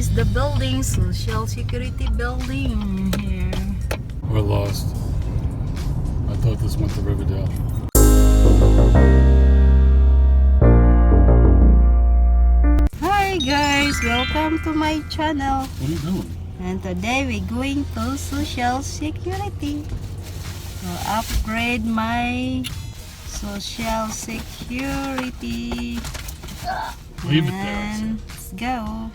is the building, Social Security building here. We're lost. I thought this went to Riverdale. Hi guys, welcome to my channel. What are you doing? And today we're going to Social Security to upgrade my Social Security. Leave it there. And let's go.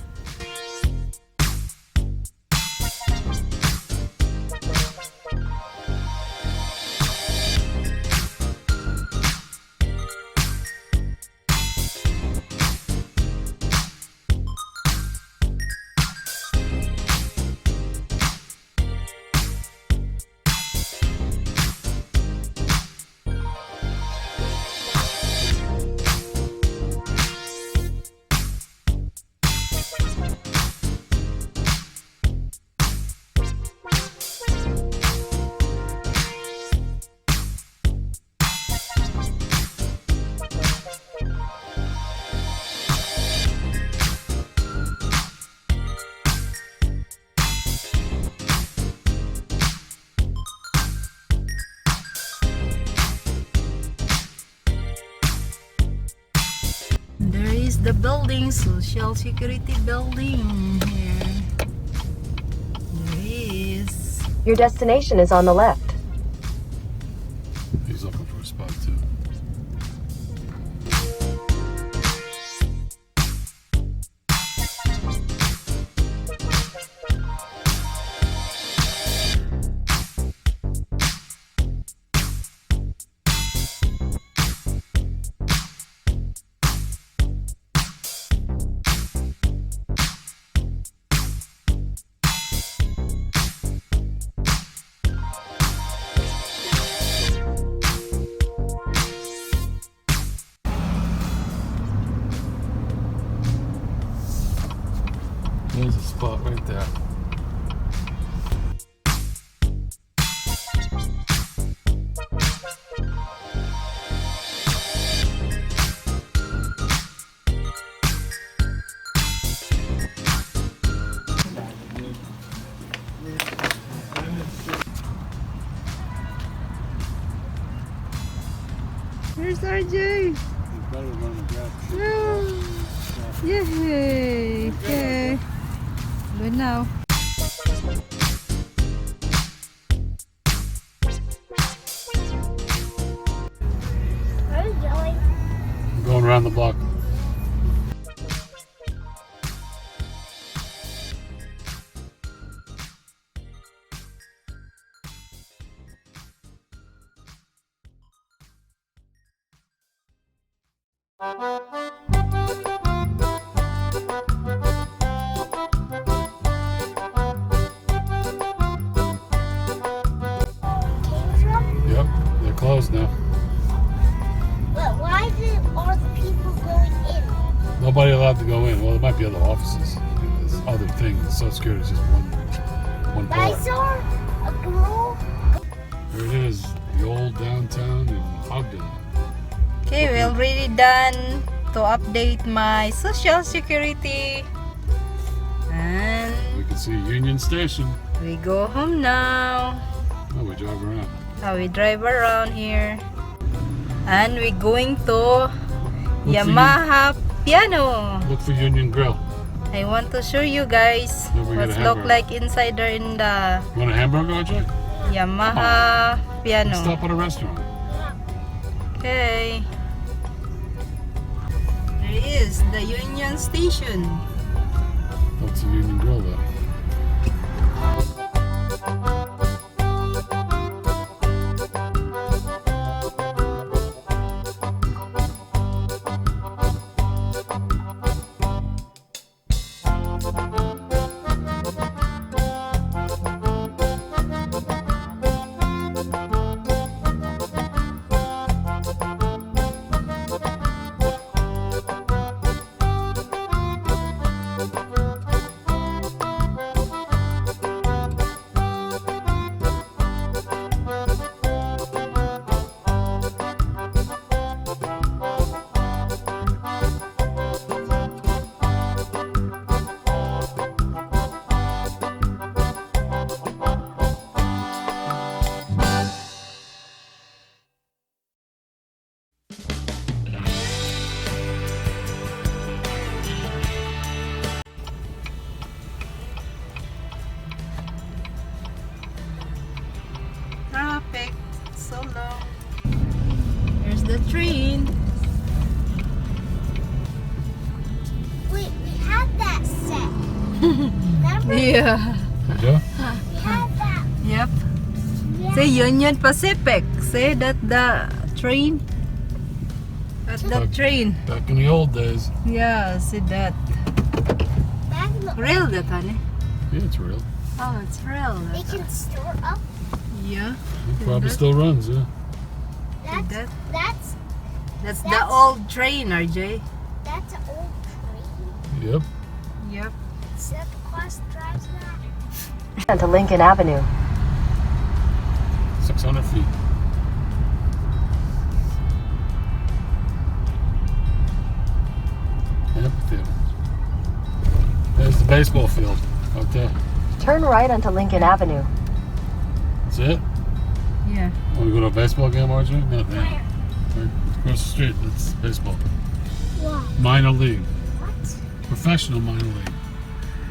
There is the building, Social Security building here. There is. Your destination is on the left. He's looking for a spot too. There's a spot right there. Where's RJ? No. Yay! Okay. Good now. Where are you going? I'm going around the block. Yep, they're closed now. But why did all the people going in? Nobody allowed to go in. Well, there might be other offices. There's other things. The Social Security is just one But I part. saw a girl. There it is, the old downtown in Ogden. Okay, we're already done to update my Social Security. And We can see Union Station. we go home now. Oh, we drive around. Now we drive around here. And we're going to Look for Yamaha Piano. Look for Union Grill. I want to show you guys Don't forget what's a look hamburger. like inside there in the You want a hamburger, RJ? Yamaha Let's Piano. stop at a restaurant. Okay. There is the Union Station. That's a Union Grill though. Yeah. Did you? We have that. Yep. Yeah. Say Union Pacific. Say that the train. At the Like- train. Back in the old days. Yeah, see that. Back in the Real that, honey. Yeah, it's real. Oh, it's real. They That. can store up. Yeah. It probably that- still runs, yeah. That- That's That's the That's- old train, RJ. that's an old train. Yep. Yep. Santa Claus drives that. Onto Lincoln Avenue. 600 feet. Amphitheater. There's the baseball field out there. Turn right onto Lincoln Avenue. That's it? Yeah. Want to go to a baseball game, RJ? Not there. Where? Right across the street. That's baseball. Wow. Minor league. What? Professional minor league.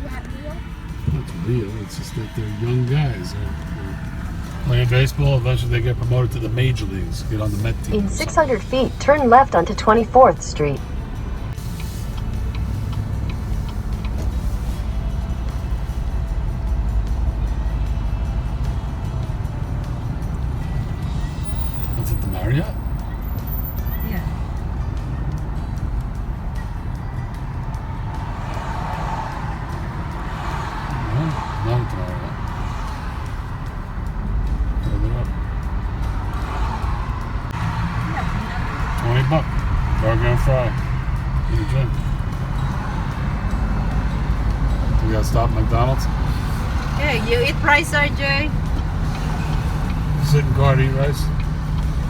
Not real? Not real. It's just that they're young guys. They're playing baseball. Eventually they get promoted to the major leagues. Get on the Met team. In 600 feet, turn left onto 24th Street. What's it, the Marriott? Yeah. No, not at the Marriott. Further up. $20. Burger and fry. Eat a drink. We gotta stop at McDonald's. Yeah, you eat rice, RJ? Sit in car to eat rice.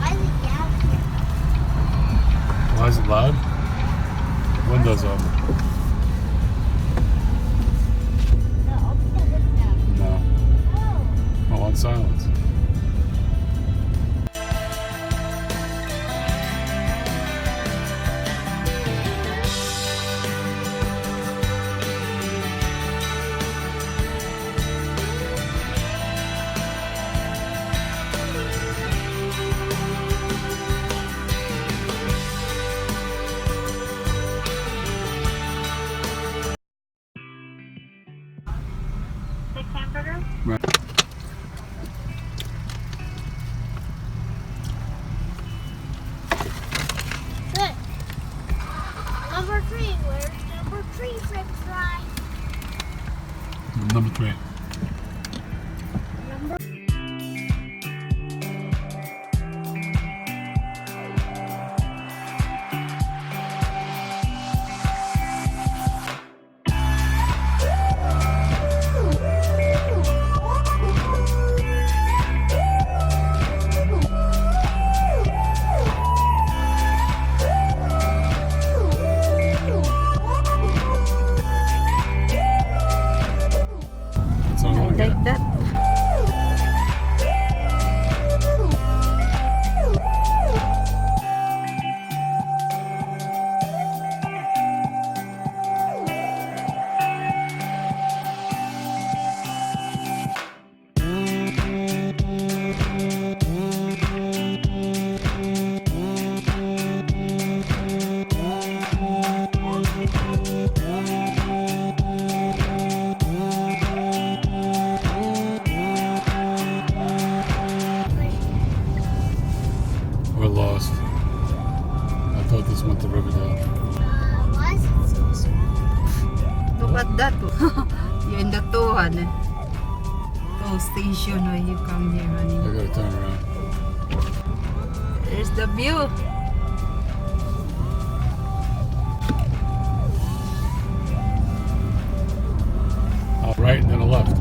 Why is it down here? Why is it loud? Windows open. No, open the window. No. Oh. Oh, on silence. Right. Good. Number 3. Where's number 3, French fry? Number 3. Number That's all I want to get. Like that. We're lost. I thought this went to Riverdale. why is it so small? Look at that. You're in the tow, honey. Tow station when you come here, I honey. gotta turn around. There's the view. Right and then a left.